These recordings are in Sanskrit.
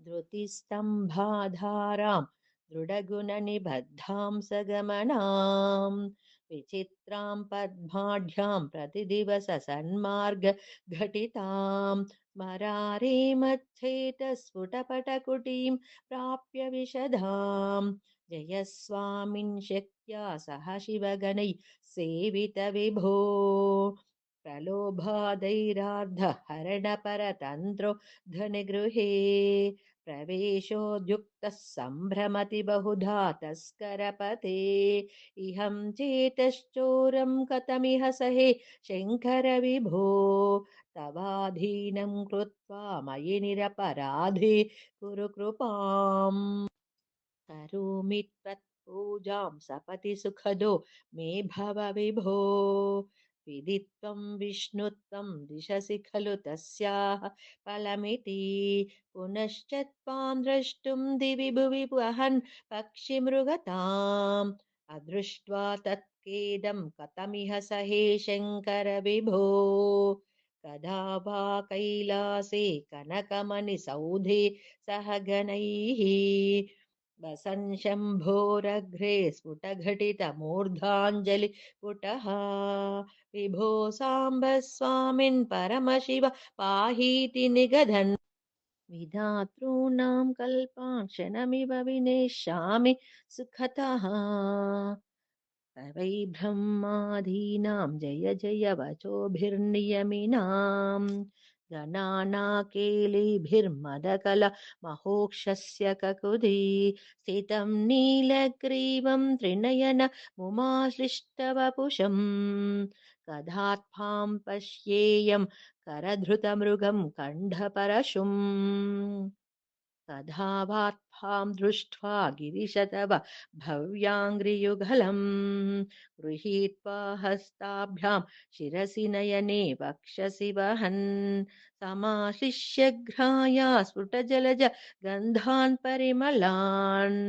धृतिस्तम्भाधारां दृढगुणनिबद्धां सगमनां विचित्रां पद्माढ्यां प्रतिदिवससन्मार्गघटितां स्मरारे मच्छेतस्फुटपटकुटीं प्राप्य विशदां जयस्वामिन् शक्त्या सह शिवगणैः सेवितविभो प्रलोभादैरार्धहरणपरतन्त्रो धनगृहे प्रवेशोद्युक्तः सम्भ्रमति बहुधा तस्करपते इहं चेतश्चोरं कथमिह सहे शङ्कर विभो तवाधीनं कृत्वा मयि निरपराधे कुरु कृपाम् करोमि त्वत्पूजां सपति सुखदो मे भव विभो विदित्वं विष्णुत्वं दिशसि खलु तस्याः फलमिति पुनश्च त्वां द्रष्टुं दिवि भुवि वहन् पक्षिमृगताम् अदृष्ट्वा तत्केदं कथमिह सहे शङ्कर विभो कदा वा कैलासे कनकमणिसौधे सह गणैः वसन् शम्भोरग्रे स्फुटघटितमूर्धाञ्जलिपुटः विभो साम्ब स्वामिन् परमशिव पाहीति निगदन् विधातॄणां कल्पान् क्षणमिव विनेष्यामि सुखतः सर्वै ब्रह्मादीनां जय जय वचोभिर्नियमिनां गणानाकेलिभिर्मदकल महोक्षस्य ककुदी स्थितं नीलग्रीवं त्रिनयन मुमाश्लिष्टवपुषम् कदात्मां पश्येयं करधृतमृगं कण्ठपरशुम् तथा वात्फां दृष्ट्वा गिरिश तव भव्याङ्घ्रियुगलम् गृहीत्वा हस्ताभ्यां शिरसि नयने वक्षसि वहन् समाशिष्य घ्राया स्फुटजलज गन्धान् परिमलान्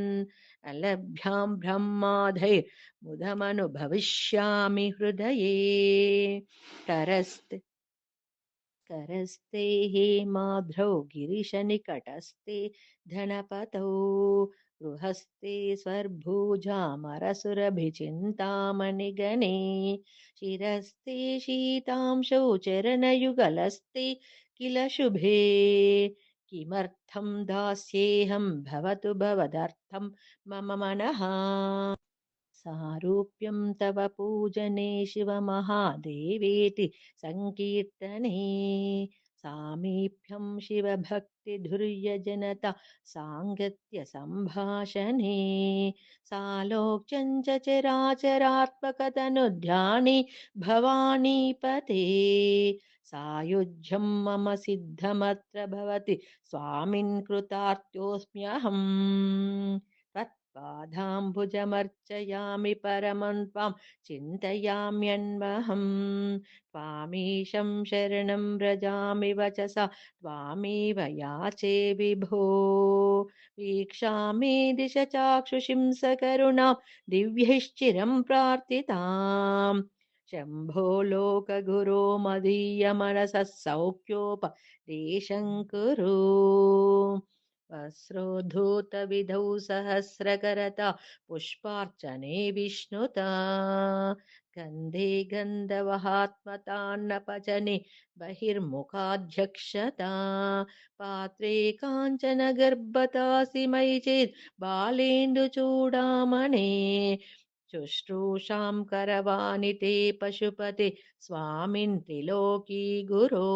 अलभ्यां ब्रह्माधैर्मुदमनुभविष्यामि हृदये करस्ते हेमाद्रौ गिरिशनिकटस्ते धनपतौ गृहस्ते स्वर्भुजामरसुरभिचिन्तामणिगणे शिरस्ते शीतांशौ चरणयुगलस्ते किल शुभे किमर्थं दास्येऽहं भवतु भवदर्थं मम मनः सारूप्यं तव पूजने शिवमहादेवेति सङ्कीर्तने सामीप्यं शिवभक्तिधुर्यजनता साङ्गत्यसम्भाषणे सालोक्यं च चराचरात्मकतनुध्यानि भवानीपते सायुज्यं मम सिद्धमत्र भवति स्वामिन् कृतार्थ्योऽस्म्यहम् पादाम्बुजमर्चयामि परमं त्वां चिन्तयाम्यन्वहं त्वामीशं शरणं व्रजामि वचसा त्वामेव याचे विभो वीक्षामि दिश चाक्षुषीं सकरुणां दिव्यैश्चिरं प्रार्थिताम् शम्भो लोकगुरो मदीयमनसः सौख्योपदेशं कुरु वस्रोद्धूतविधौ सहस्रकरता पुष्पार्चने विष्णुता गन्धे गन्धवहात्मतान्नपचने बहिर्मुखाध्यक्षता पात्रे काञ्चनगर्भतासि मयि चेत् बालेन्दुचूडामणे शुश्रूषां करवाणि ते पशुपते स्वामिन् त्रिलोकी गुरो